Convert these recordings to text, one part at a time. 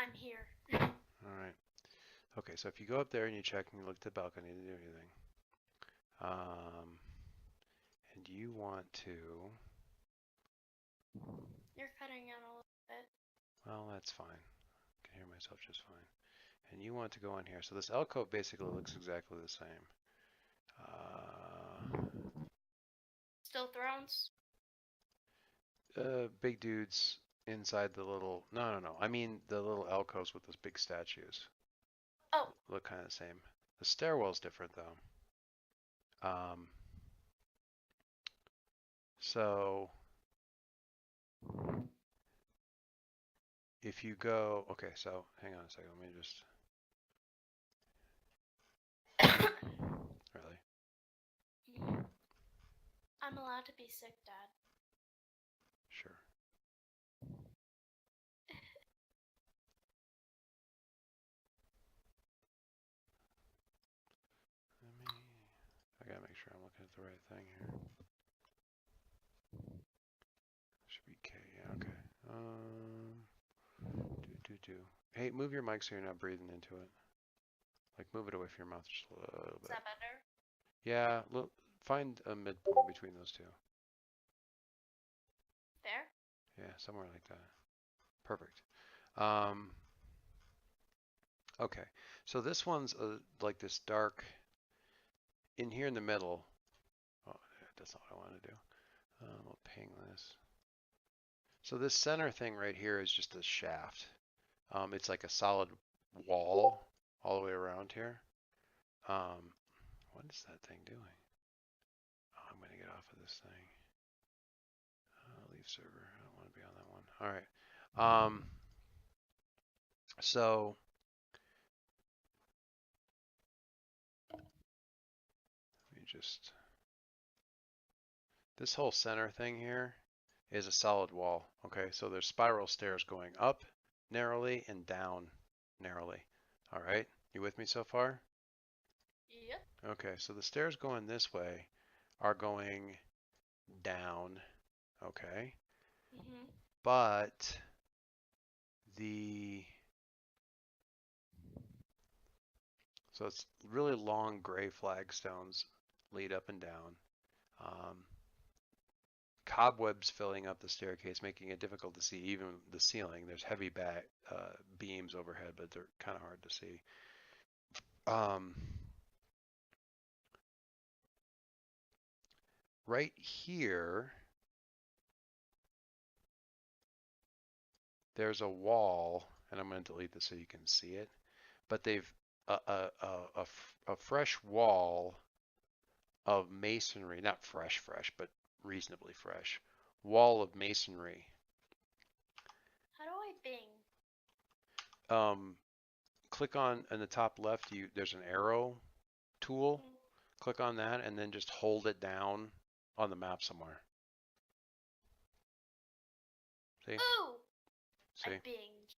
I'm here. All right. Okay, so if you go up there and you check and you look at the balcony to do anything, and you want to, You're cutting out a little bit. well, that's fine. I can hear myself just fine. And you want to go in here. So this alcove basically looks exactly the same. Still thrones? Big dudes inside the little. No. I mean the little alcoves with those big statues. Oh. Look kind of the same. The stairwell's different though. So if you go, okay, so hang on a second. Let me just. Really? I'm allowed to be sick, Dad. Sure. I gotta make sure I'm looking at the right thing here. Should be K, yeah, okay. Hey, move your mic so you're not breathing into it. Like, move it away from your mouth just a little bit. Is that better? Yeah, look, find a midpoint between those two. There? Yeah, somewhere like that. Perfect. Okay, so this one's like this dark, in here in the middle. Oh, that's not what I want to do. I'll ping this. So this center thing right here is just a shaft. It's like a solid wall all the way around here. What is that thing doing? Oh, I'm going to get off of this thing. Leave server. I don't want to be on that one. All right. So let me just. This whole center thing here is a solid wall. Okay, so there's spiral stairs going up narrowly and down narrowly. All right, you with me so far? Yep. Okay, so the stairs going this way are going down. Okay. But so it's really long gray flagstones lead up and down. Cobwebs filling up the staircase, making it difficult to see even the ceiling. There's heavy beams overhead, but they're kind of hard to see. Right here, there's a wall, and I'm going to delete this so you can see it. But they've a fresh wall of masonry, not fresh, but reasonably fresh wall of masonry. How do I bing? Click on in the top left. There's an arrow tool. Click on that and then just hold it down on the map somewhere. See? Ooh! See? I binged.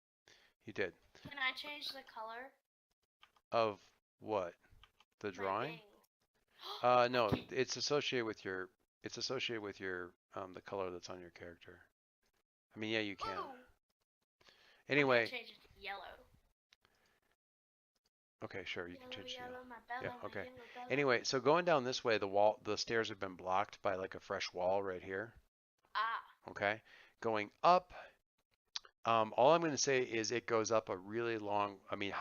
You did. Can I change the color? Of what? The drawing? No, it's associated with your. It's associated with your the color that's on your character. I mean, yeah, you can. Ooh. Anyway. I'm gonna change it to yellow. Okay, sure, you can change yellow, the yeah, okay. Anyway, so going down this way, the stairs have been blocked by like a fresh wall right here. Ah. Okay. Going up, all I'm going to say is it goes up a really long. I mean,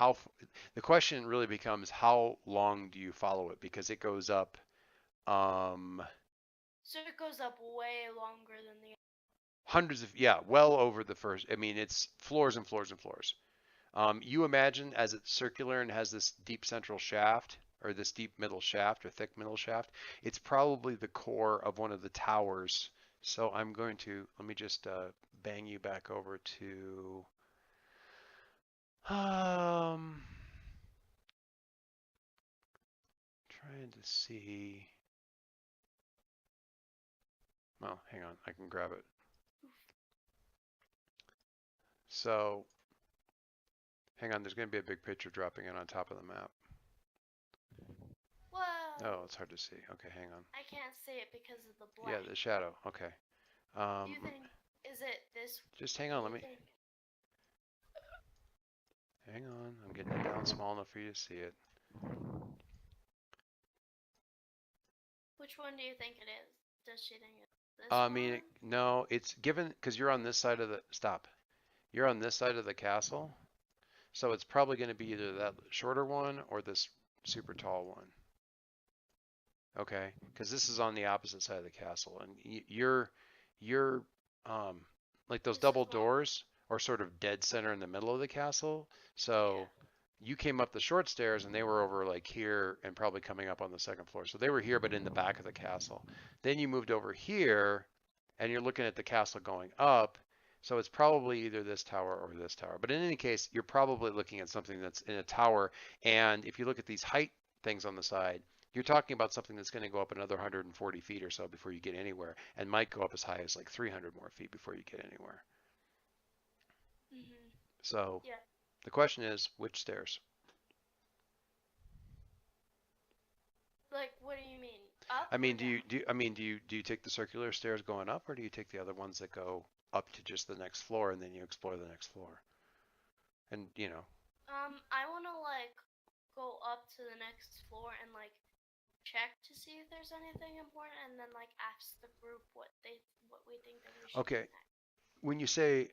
the question really becomes how long do you follow it, because it goes up. So it goes up way longer than the hundreds of, yeah, well over the first. I mean, it's floors and floors and floors. You imagine as it's circular and has this deep central shaft, or this deep middle shaft, or thick middle shaft, it's probably the core of one of the towers. So I'm going to, let me just bang you back over to, trying to see, well, hang on, I can grab it. So, hang on, there's going to be a big picture dropping in on top of the map. Whoa. Oh, it's hard to see. Okay, hang on. I can't see it because of the black. Yeah, the shadow. Okay. Do you think, is it this? Just hang on, let me. font small enough for you to see it. Which one do you think it is? Does she think it's this I one? mean, no, it's given because you're on this side of the stop. You're on this side of the castle, so it's probably going to be either that shorter one or this super tall one. Okay, because this is on the opposite side of the castle, and you're like those This is double long. doors are sort of dead center in the middle of the castle. So you came up the short stairs, and they were over like here and probably coming up on the second floor. So they were here, but in the back of the castle. Then you moved over here, and you're looking at the castle going up. So it's probably either this tower or this tower. But in any case, you're probably looking at something that's in a tower. And if you look at these height things on the side, you're talking about something that's going to go up another 140 feet or so before you get anywhere, and might go up as high as like 300 more feet before you get anywhere. Mm-hmm. So Yeah. the question is, which stairs? Like, what do you mean? Up? I mean, or do you down? do you take the circular stairs going up, or do you take the other ones that go up to just the next floor and then you explore the next floor? And I want to like go up to the next floor and like check to see if there's anything important, and then like ask the group what we think that we should do okay, next. when you say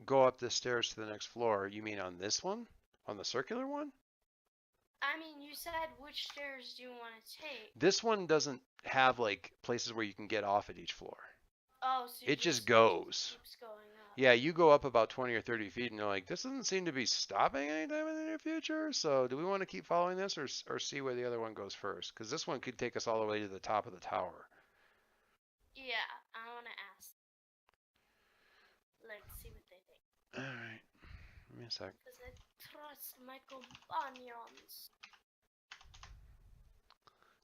go up the stairs to the next floor, you mean on this one? On the circular one? I mean, you said which stairs do you want to take? This one doesn't have like places where you can get off at each floor. Oh, so It just it goes. keeps going up. Yeah, you go up about 20 or 30 feet and you're like, this doesn't seem to be stopping anytime in the near future. So do we want to keep following this or see where the other one goes first? Because this one could take us all the way to the top of the tower. Yeah, I want to ask. Let's see what they think. All right. Give me a sec. Because I trust my companions.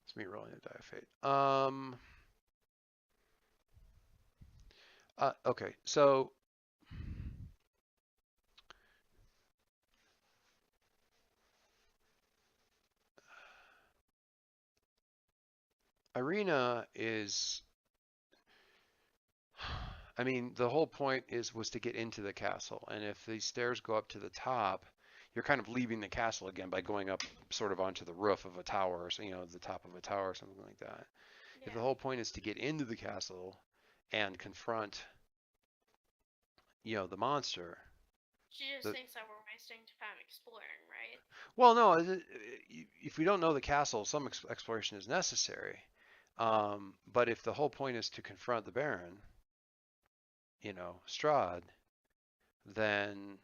It's me rolling a die of fate. Okay, so Irina is, I mean, the whole point was to get into the castle, and if these stairs go up to the top, you're kind of leaving the castle again by going up sort of onto the roof of a tower, or the top of a tower or something like that. Yeah. If the whole point is to get into the castle and confront, the monster. She just thinks that we're wasting time exploring, right? Well, no, if we don't know the castle, some exploration is necessary. But if the whole point is to confront the Baron, Strahd, then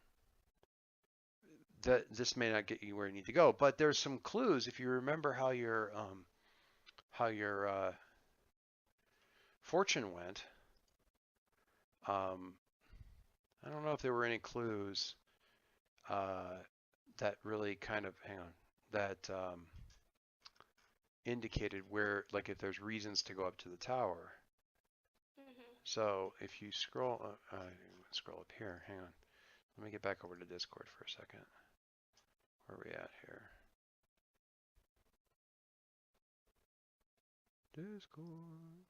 this may not get you where you need to go. But there's some clues if you remember how your fortune went. I don't know if there were any clues that really kind of that indicated where, like, if there's reasons to go up to the tower. Mm-hmm. So if you scroll up here, hang on. Let me get back over to Discord for a second. Where are we at here? Discord.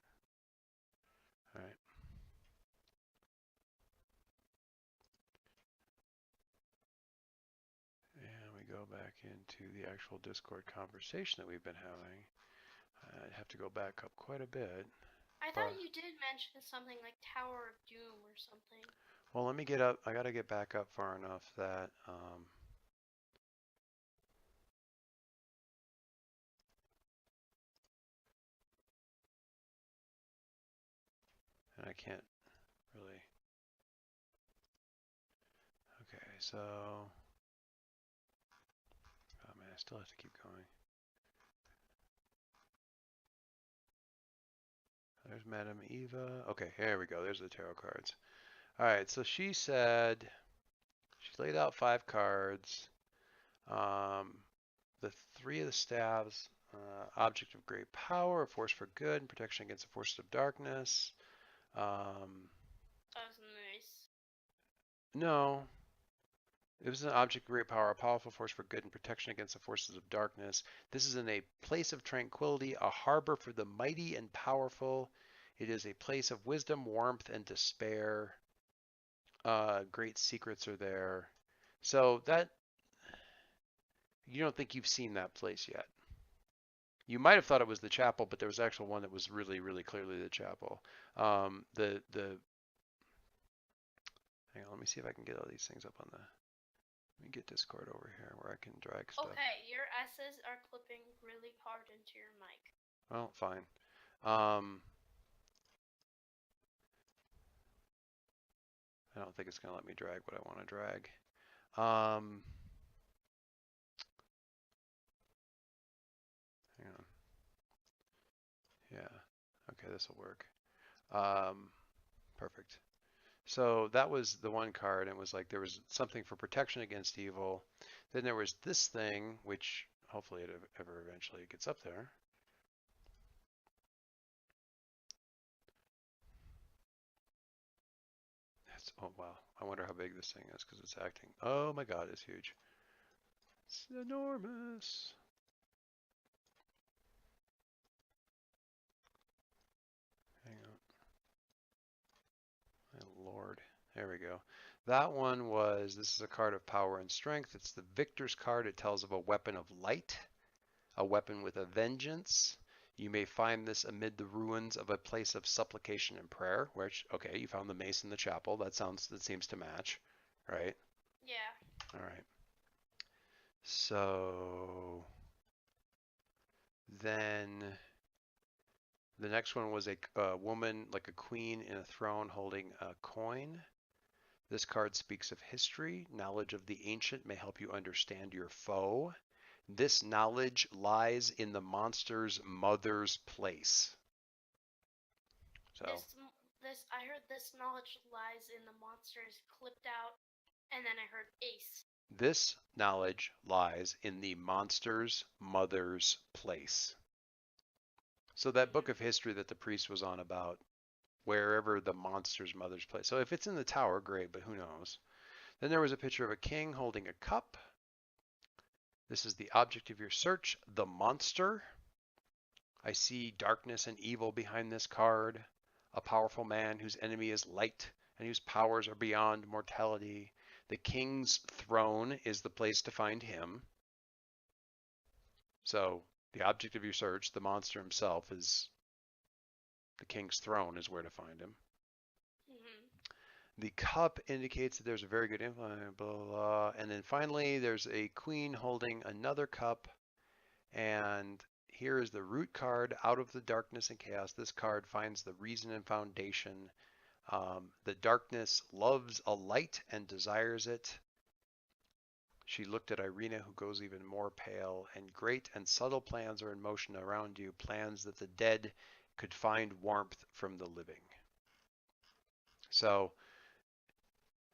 All right. And we go back into the actual Discord conversation that we've been having. I'd have to go back up quite a bit. I thought you did mention something like Tower of Doom or something. Well, let me get up. I got to get back up far enough that and I can't really. Okay, so oh man, I still have to keep going. There's Madame Eva. Okay, here we go. There's the tarot cards. All right, so she said she laid out 5 cards. The 3 of the staves, object of great power, a force for good, and protection against the forces of darkness. That was nice. No. It was an object of great power, a powerful force for good and protection against the forces of darkness. This is in a place of tranquility, a harbor for the mighty and powerful. It is a place of wisdom, warmth, and despair. Great secrets are there. So that you don't think you've seen that place yet. You might have thought it was the chapel, but there was actually one that was really, really clearly the chapel. The hang on, let me see if I can get all these things up on the. Let me get Discord over here where I can drag stuff. Okay, your S's are clipping really hard into your mic. Well, fine. I don't think it's gonna let me drag what I want to drag. Hang on. Yeah. Okay, this will work. Perfect. So that was the one card, and it was like there was something for protection against evil. Then there was this thing, which hopefully it ever eventually gets up there. That's, oh wow, I wonder how big this thing is because it's acting. Oh my God, it's huge. It's enormous. Hang on. My Lord. There we go. That one was, this is a card of power and strength. It's the Victor's card. It tells of a weapon of light, a weapon with a vengeance. You may find this amid the ruins of a place of supplication and prayer, which, okay, you found the mace in the chapel. That seems to match, right? Yeah. All right. So then the next one was a woman, like a queen in a throne holding a coin. This card speaks of history. Knowledge of the ancient may help you understand your foe. This knowledge lies in the monster's mother's place. So I heard this knowledge lies in the monster's clipped out, and then I heard ace. This knowledge lies in the monster's mother's place. So that book of history that the priest was on about, wherever the monster's mother's place. So if it's in the tower, great, but who knows? Then there was a picture of a king holding a cup. This is the object of your search, the monster. I see darkness and evil behind this card. A powerful man whose enemy is light and whose powers are beyond mortality. The king's throne is the place to find him. So the object of your search, the monster himself, is the king's throne is where to find him. The cup indicates that there's a very good influence, blah, blah, blah. And then finally, there's a queen holding another cup. And here is the root card, out of the darkness and chaos. This card finds the reason and foundation. The darkness loves a light and desires it. She looked at Irina, who goes even more pale, and great and subtle plans are in motion around you, plans that the dead could find warmth from the living. So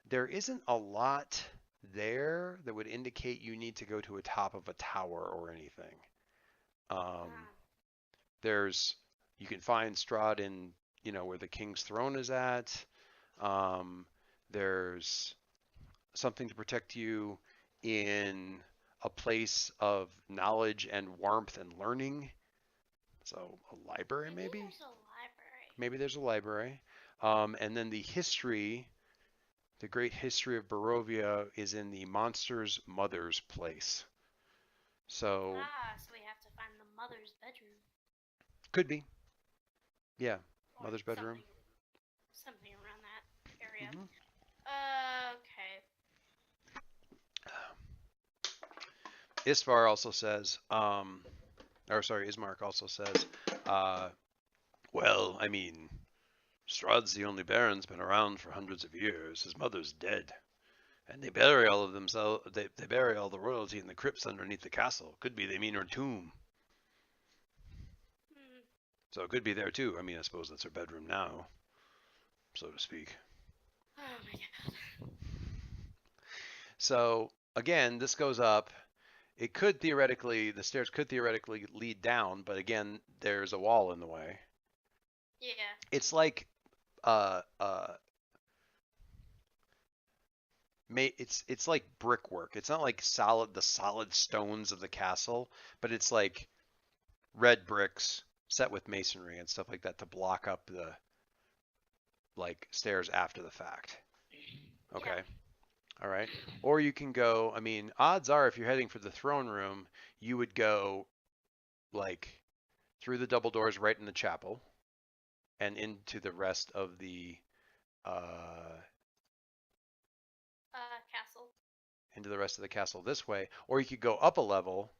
there isn't a lot there that would indicate you need to go to a top of a tower or anything. You can find Strahd in, where the king's throne is at. There's something to protect you in a place of knowledge and warmth and learning. So a library, maybe? Maybe there's a library. And then the history, the great history of Barovia is in the monster's mother's place. So we have to find the mother's bedroom. Could be. Yeah, Or mother's bedroom. Something around that area. Mm-hmm. Okay. Ismark also says, well, I mean, Strahd's the only baron's been around for hundreds of years. His mother's dead. And they bury all of themselves, they bury all the royalty in the crypts underneath the castle. Could be they mean her tomb. So it could be there too. I mean, I suppose that's her bedroom now, so to speak. Oh my God. So again, this goes up. It could theoretically, the stairs could theoretically lead down, but again, there's a wall in the way. Yeah. It's like, it's like brickwork. It's not like the solid stones of the castle, but it's like red bricks set with masonry and stuff like that to block up the stairs after the fact. Okay. All right. Or you can go, I mean, odds are if you're heading for the throne room, you would go like through the double doors right in the chapel and into the rest of the uh Castle. into the rest of the castle this way. Or you could go up a level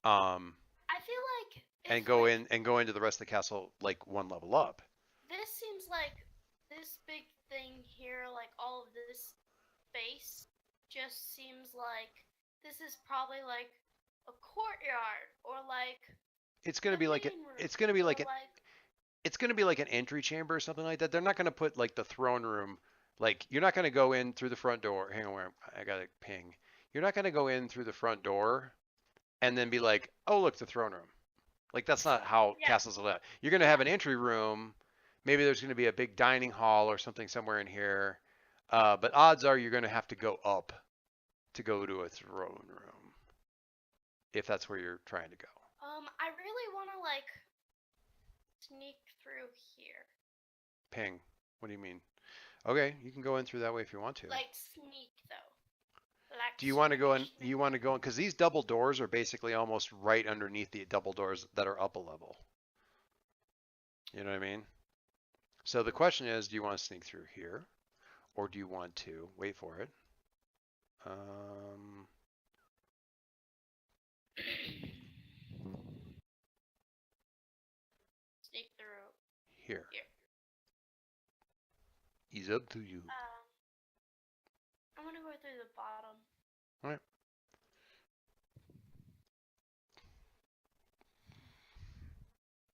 um I feel like and if go like in and go into the rest of the castle like one level up. this seems like this big thing here, like all of this space, just seems like this is probably like a courtyard or like It's going to the be like main room it's going to be or like like it's going to be like an entry chamber or something like that. They're not going to put like the throne room. Like you're not going to go in through the front door. Hang on, where I got a ping. You're not going to go in through the front door and then be like, oh look, the throne room. Like that's not how yeah castles are lit. You're going to have an entry room. Maybe there's going to be a big dining hall or something somewhere in here. But odds are you're going to have to go up to go to a throne room if that's where you're trying to go. I really want to like sneak through here. Ping. What do you mean? Okay, you can go in through that way if you want to. Like sneak though. Like Do you want to go in? sneak. You want to go in because these double doors are basically almost right underneath the double doors that are up a level. You know what I mean? So the question is, do you want to sneak through here, or do you want to wait for it? Sneak through Here. here. It's up to you. I'm gonna go through the bottom. All right.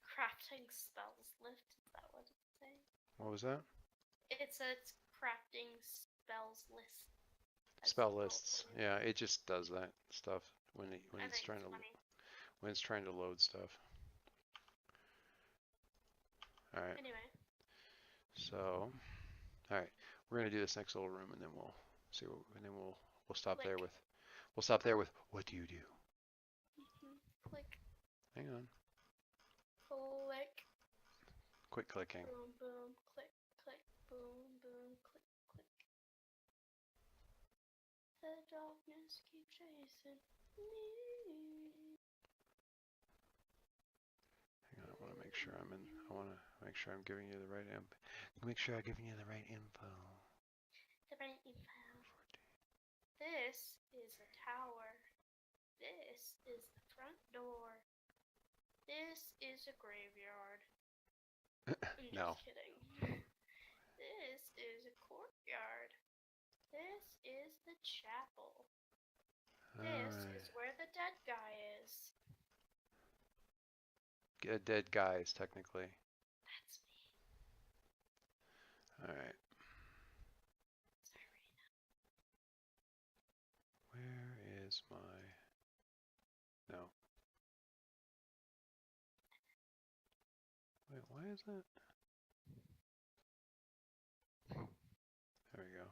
Crafting spells list. Is that what it's saying? What was that? It says crafting spells list. Spell lists. Yeah, it just does that stuff when it's trying to when it's trying to load stuff. All right. Anyway. So, all right, we're gonna do this next little room, and then we'll see what, and then we'll stop Click. there with what do you do? Click. Hang on. Click. Quit clicking. Boom, boom, click, click, boom, boom, click, click. The darkness keeps chasing me. Hang on, I want to make sure I want to make sure I'm giving you the right info. Make sure I'm giving you the right info. The right info. This is a tower. This is the front door. This is a graveyard. I'm No. just kidding. This is a courtyard. This is the chapel. This is where the dead guy is. Dead guys, technically. That's me. All right. Where is my? No. Wait, why is that? There we go.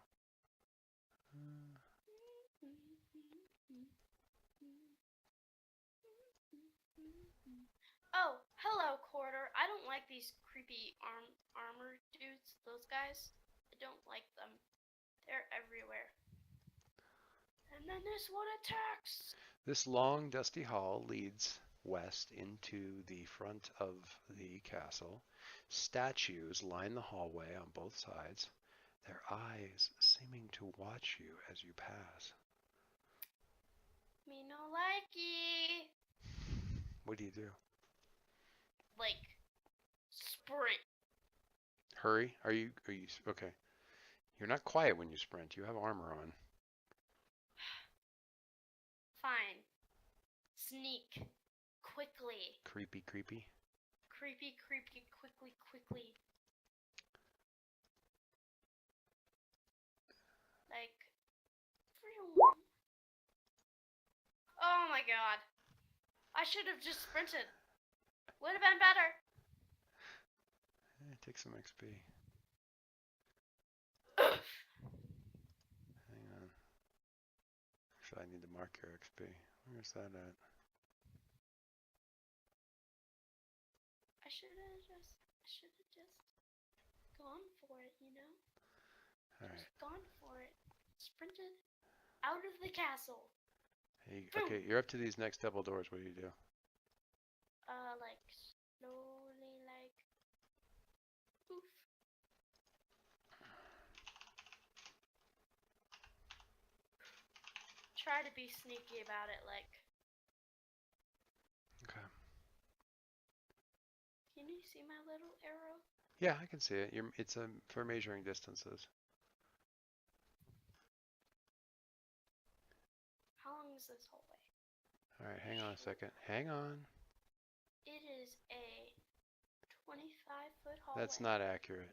Oh, hello, Quarter. I don't like these creepy armor dudes, those guys. I don't like them. They're everywhere. And then this one attacks. This long, dusty hall leads west into the front of the castle. Statues line the hallway on both sides, their eyes seeming to watch you as you pass. Me no likey. What do you do? Like, sprint. Hurry? Are you okay? You're not quiet when you sprint. You have armor on. Fine. Sneak. Quickly. Creepy, creepy. Creepy, creepy, quickly, quickly. Like, oh my god. I should have just sprinted. Would have been better. Take some XP. Hang on. Actually, I need to mark your XP. Where's that at? I should have just gone for it, you know? All right. Just gone for it. sprinted out of the castle. Okay, you're up to these next double doors. What do you do? Like slowly, like poof. Try to be sneaky about it, like. Okay. Can you see my little arrow? Yeah, I can see it. It's for measuring distances. How long is this hallway? All right, hang on a second. Hang on. It is a 25-foot hallway. That's not accurate.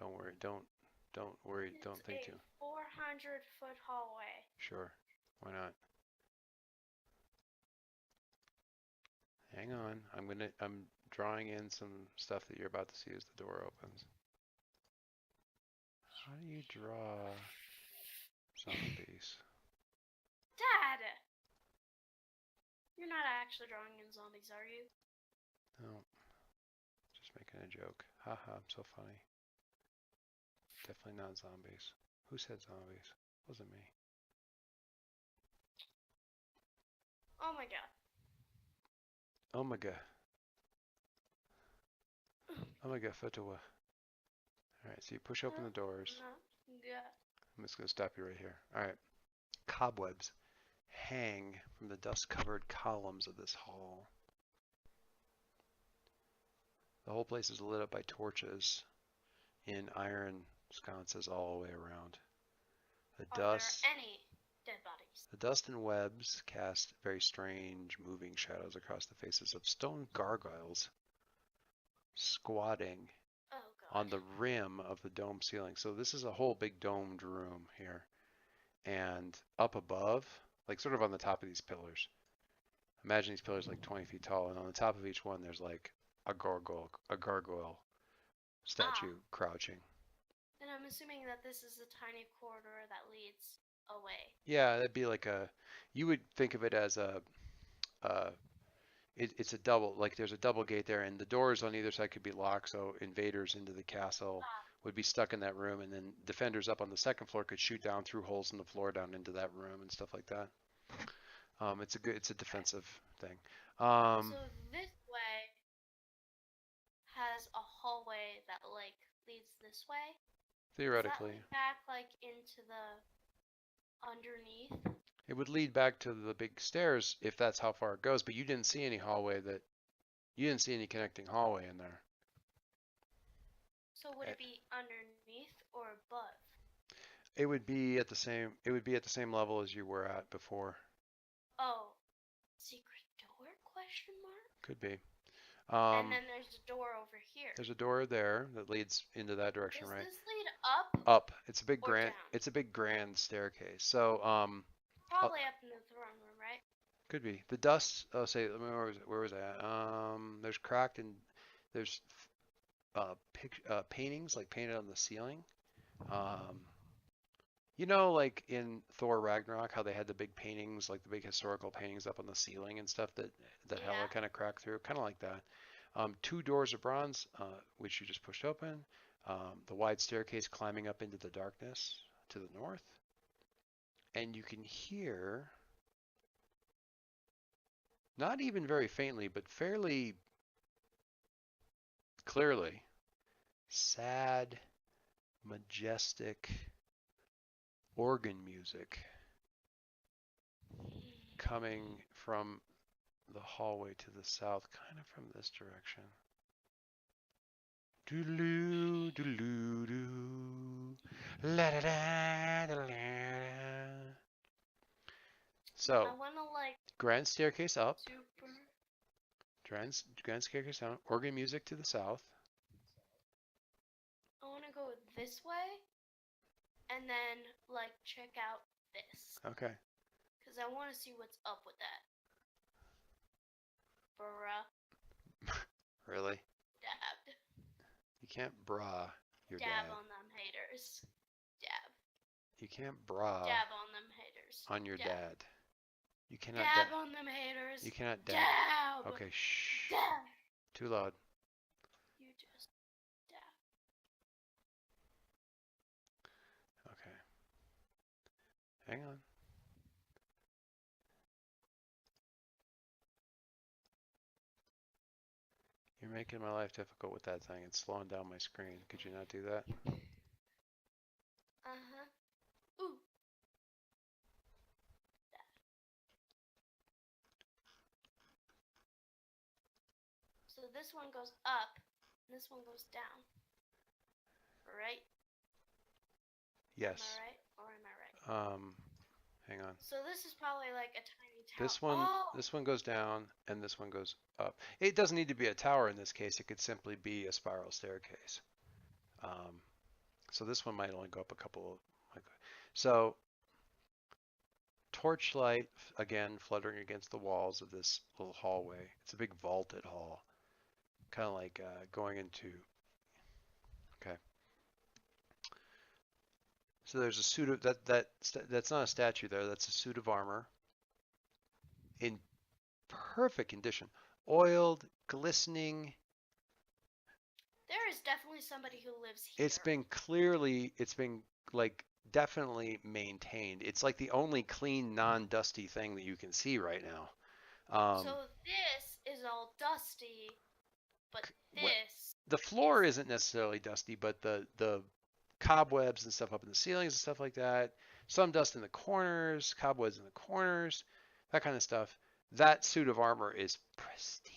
Don't worry. Don't worry. Don't think too. It's a 400-foot hallway. Sure. Why not? Hang on. I'm drawing in some stuff that you're about to see as the door opens. How do you draw zombies? Dad! You're not actually drawing in zombies, are you? No. Just making a joke. Haha, I'm so funny. Definitely not zombies. Who said zombies? Wasn't me. Oh my god. Omega. Omega Fatawa. Alright, so you push open the doors. Yeah. I'm just going to stop you right here. Alright. Cobwebs hang from the dust-covered columns of this hall. The whole place is lit up by torches in iron sconces all the way around. Are there any dead bodies? The dust and webs cast very strange, moving shadows across the faces of stone gargoyles squatting on the rim of the dome ceiling. So this is a whole big domed room here. And up above, like sort of on the top of these pillars, imagine these pillars like 20 feet tall, and on the top of each one there's like a gargoyle statue crouching. And I'm assuming that this is a tiny corridor that leads away. Yeah, that'd be like you would think of it as it's a double, like there's a double gate there, and the doors on either side could be locked, so invaders into the castle would be stuck in that room, and then defenders up on the second floor could shoot down through holes in the floor down into that room and stuff like that. It's a defensive thing. So this way has a hallway that like leads this way. Theoretically. Does that lead back like into the underneath? It would lead back to the big stairs if that's how far it goes, but you didn't see any connecting hallway in there. So would it be underneath or above? It would be at the same level as you were at before. Oh. Secret door? Question mark? Could be. And then there's a door over here. There's a door there that leads into that direction, right? Does this lead up? Up. It's a big grand staircase. So probably up in the throne room, right? Could be. The dust, where was I at? There's cracked and there's paintings like painted on the ceiling. You know, like in Thor Ragnarok, how they had the big paintings, like the big historical paintings up on the ceiling and stuff that Hela kind of cracked through, kind of like that. 2 doors of bronze, which you just pushed open. The wide staircase climbing up into the darkness to the north. And you can hear, not even very faintly, but fairly clearly, sad, majestic organ music coming from the hallway to the south, kind of from this direction. Doodaloo, doodaloo, doo. La da da da da. So, I wanna like grand staircase up, super. grand staircase down, organ music to the south. I wanna go this way, and then like check out this. Okay. Cause I wanna see what's up with that. Bruh. Really? Dabbed. You can't bra your Dab dad. on them haters. Dab. You can't bra Dab on them haters. on your Dab. dad. You cannot dab on them haters. You cannot dab. Dab. Okay, shh. Dab. Too loud. You just dab. Okay. Hang on. You're making my life difficult with that thing. It's slowing down my screen. Could you not do that? Uh-huh. Ooh. So this one goes up, and this one goes down. Right? Yes. Am I right? Or am I right? Hang on. So this is probably like a tiny tower. This one goes down, and this one goes up. It doesn't need to be a tower in this case. It could simply be a spiral staircase. So this one might only go up a couple. So torchlight again fluttering against the walls of this little hallway. It's a big vaulted hall, kind of like going into. Okay. So there's a suit of that's not a statue there. That's a suit of armor in perfect condition, oiled, glistening. There is definitely somebody who lives here. It's been like definitely maintained. It's like the only clean, non-dusty thing that you can see right now. So this is all dusty, but the floor isn't necessarily dusty, but the cobwebs and stuff up in the ceilings and stuff like that. Some dust in the corners, cobwebs in the corners, that kind of stuff. That suit of armor is pristine.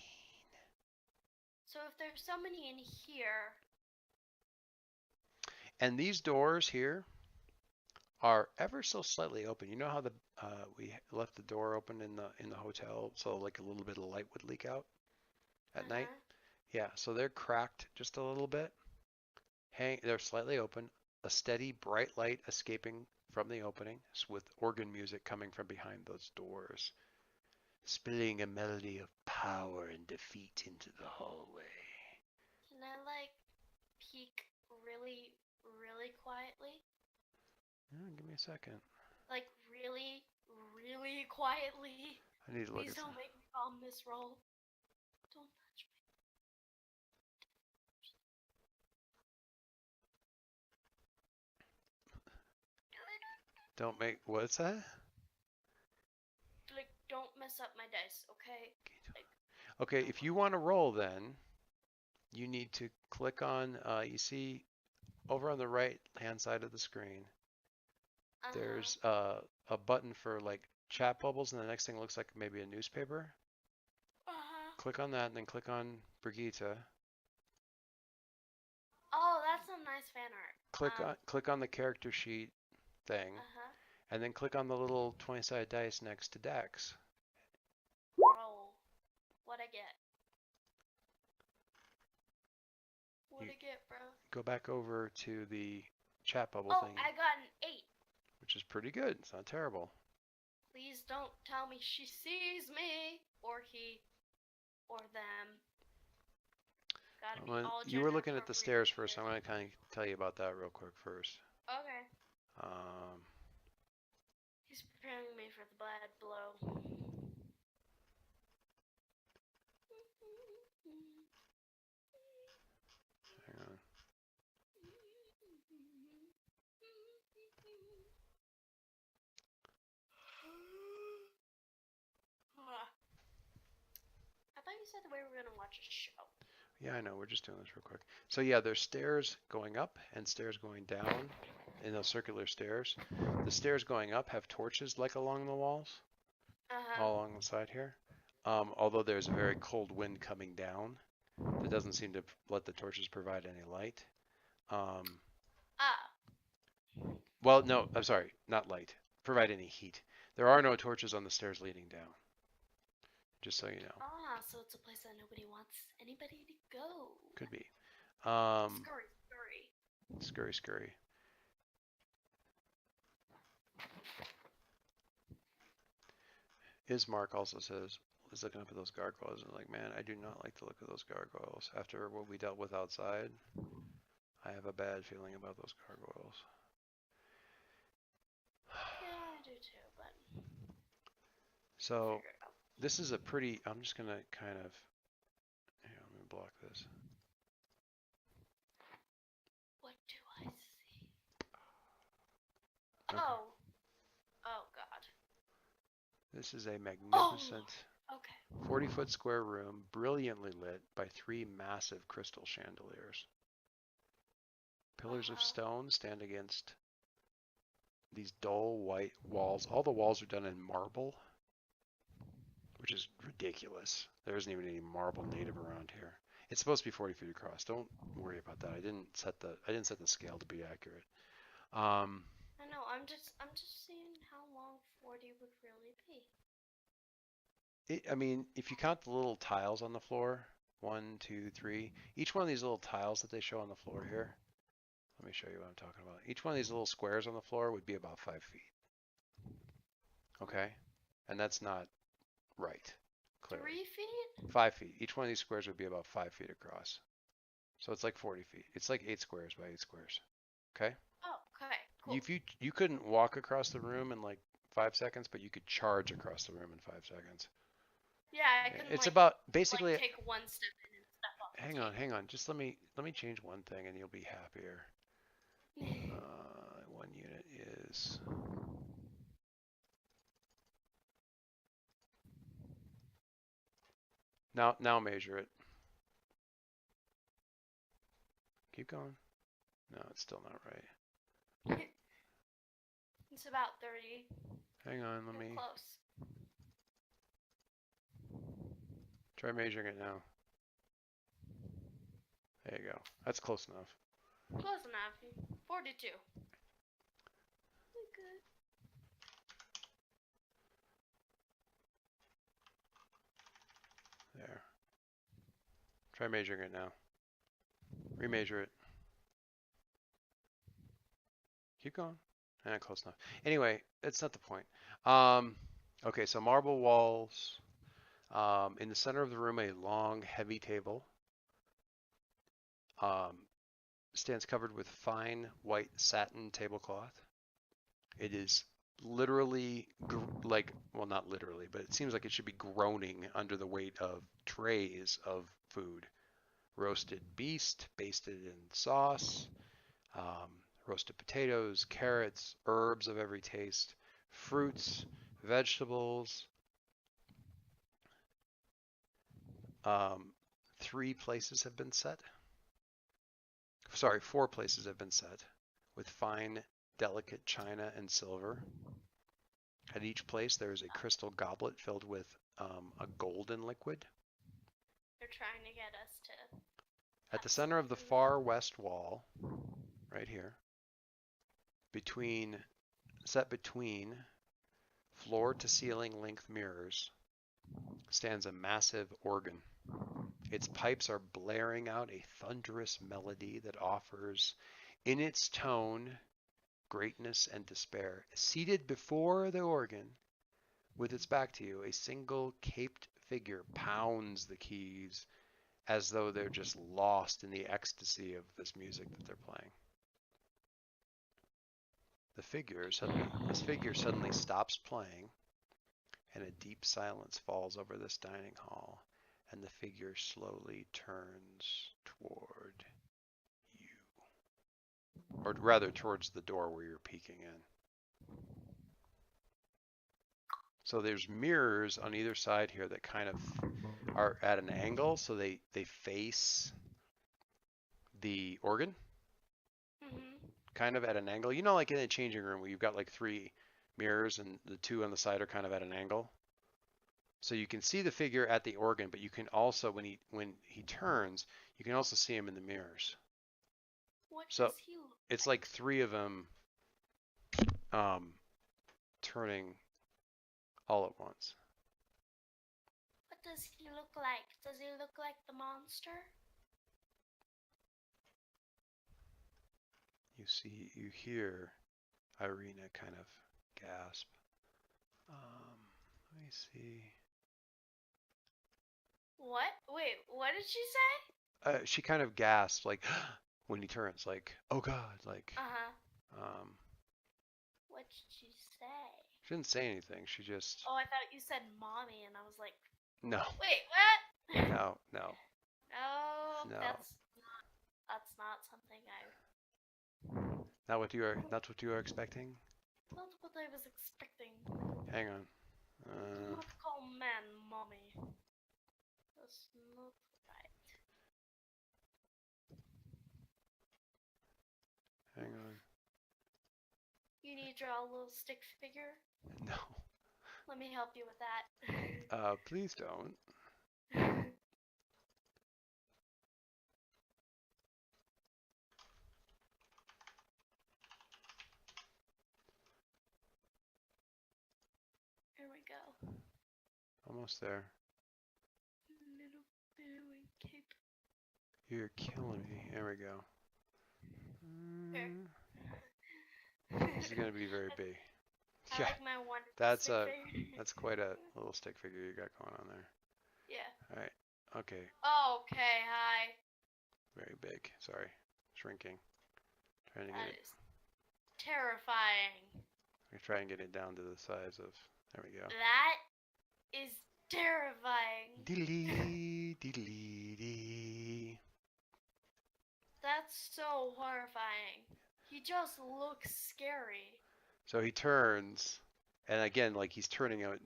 So if there's somebody in here. And these doors here are ever so slightly open. You know how we left the door open in the hotel, so like a little bit of light would leak out at night? Yeah, so they're cracked just a little bit. They're slightly open. A steady bright light escaping from the opening with organ music coming from behind those doors, spilling a melody of power and defeat into the hallway. Can I like peek really, really quietly? Give me a second. Like really, really quietly. I need to look. Please don't make me bomb this roll. Don't touch me. Don't make, what's that? Like, don't mess up my dice, okay? Okay, if you want to roll, then you need to click on. You see, over on the right hand side of the screen, there's a button for like chat bubbles, and the next thing looks like maybe a newspaper. Click on that, and then click on Brigitte. Oh, that's some nice fan art. Click on the character sheet thing, and then click on the little 20-sided dice next to Dex. Roll. What'd I get? What'd I get, bro? Go back over to the chat bubble thing. Oh, I got an 8. Which is pretty good. It's not terrible. Please don't tell me she sees me, or he, or them. Gotta be all you were looking at the stairs first. I'm going to kind of tell you about that real quick first. Okay. He's preparing me for the bad blow. Hang on. I thought you said that we were going to watch a show. Yeah, I know. We're just doing this real quick. So yeah, there's stairs going up and stairs going down in those circular stairs. The stairs going up have torches like along the walls, all along the side here. Although there's a very cold wind coming down that doesn't seem to let the torches provide any light. Well, no, I'm sorry, not light. Provide any heat. There are no torches on the stairs leading down. Just so you know. So it's a place that nobody wants anybody to go. Could be. Scurry, scurry. Scurry, scurry. Ismark also says, is looking up at those gargoyles and like, man, I do not like the look of those gargoyles. After what we dealt with outside, I have a bad feeling about those gargoyles. Yeah, I do too, but... So, this is a pretty, I'm just going to kind of, here, let me block this. What do I see? Okay. Oh. This is a Oh, magnificent okay. 40-foot square room, brilliantly lit by 3 massive crystal chandeliers. Pillars of stone stand against these dull white walls. All the walls are done in marble, which is ridiculous. There isn't even any marble native around here. It's supposed to be 40 feet across. Don't worry about that. I didn't set the scale to be accurate. I know. I'm just seeing how long 40 would really be. I mean, if you count the little tiles on the floor, 1, 2, 3, each one of these little tiles that they show on the floor here, let me show you what I'm talking about. Each one of these little squares on the floor would be about 5 feet. Okay? And that's not right, clearly. 3 feet? 5 feet. Each one of these squares would be about 5 feet across. So it's like 40 feet. It's like 8 squares by 8 squares. Okay? Oh, okay. Cool. If you couldn't walk across the room in like 5 seconds, but you could charge across the room in 5 seconds. Yeah, I couldn't. It's like, about basically. Like, take one step in and step up. Hang on. Just let me change one thing, and you'll be happier. 1 unit is. Now measure it. Keep going. No, it's still not right. It's about 30. Hang on, let me. Close. Try measuring it now. There you go. That's close enough. Close enough. 42. Good. There. Try measuring it now. Remeasure it. Keep going. Close enough. Anyway, that's not the point. Okay, so marble walls. In the center of the room, a long, heavy table stands covered with fine white satin tablecloth. It is literally, well, not literally, but it seems like it should be groaning under the weight of trays of food. Roasted beast, basted in sauce, roasted potatoes, carrots, herbs of every taste, fruits, vegetables. 3 places have been set. Sorry, 4 places have been set with fine, delicate china and silver. At each place, there is a crystal goblet filled with a golden liquid. They're trying to get us to. At the center of the far west wall, right here, set between floor to ceiling length mirrors, stands a massive organ. Its pipes are blaring out a thunderous melody that offers, in its tone, greatness and despair. Seated before the organ, with its back to you, a single caped figure pounds the keys as though they're just lost in the ecstasy of this music that they're playing. This figure suddenly stops playing, and a deep silence falls over this dining hall, and the figure slowly turns toward you. Or rather, towards the door where you're peeking in. So there's mirrors on either side here that kind of are at an angle, so they face the organ. Kind of at an angle. You know, like in a changing room where you've got like 3 mirrors and the 2 on the side are kind of at an angle. So you can see the figure at the organ, but you can also, when he turns, you can also see him in the mirrors. What so does he look it's like 3 of them turning all at once. What does he look like? Does he look like the monster? You hear Irina kind of gasp. Let me see. What? Wait, what did she say? She kind of gasps, like, when he turns, like, oh God, like. What did she say? She didn't say anything. She just. Oh, I thought you said mommy, and I was like. No. Wait, what? No. No. That's not something I. Not what you are expecting? That's what I was expecting. Hang on. Uh, Do not call man mommy. That's not right. hang on. You need to draw a little stick figure? No. Let me help you with that. Please don't. Here we go. Almost there. Little billowing cape. You're killing me. There we go. Here. This is gonna be very big. I Yeah, like my wonderful that's stick a figure. that's quite a little stick figure you got going on there. Yeah. All right. Okay. Okay, hi. Very big. Sorry. Shrinking. Trying to get That it. is terrifying. I try and get it down to the size of. There we go. That is terrifying. Diddly diddly dee. That's so horrifying. He just looks scary. So he turns, and again, like he's turning out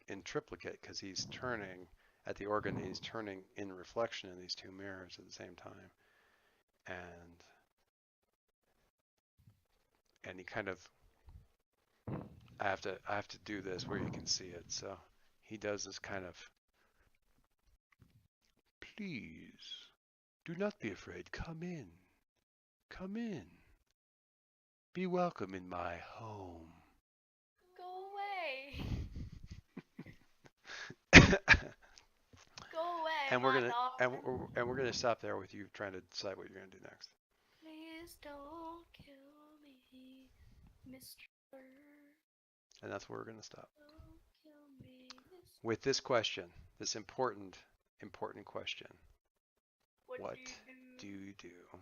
in triplicate because he's turning at the organ and he's turning in reflection in these two mirrors at the same time, and he kind of. I have to do this where you can see it. So he does this kind of. Please, do not be afraid. Come in. Come in. Be welcome in my home. Go away. Go away, and my dog. we're gonna stop there with you trying to decide what you're gonna do next. Please don't kill me, Mr. And that's where we're gonna stop. Don't kill me, Mr. With this question, this important question. What What do you do? do you do?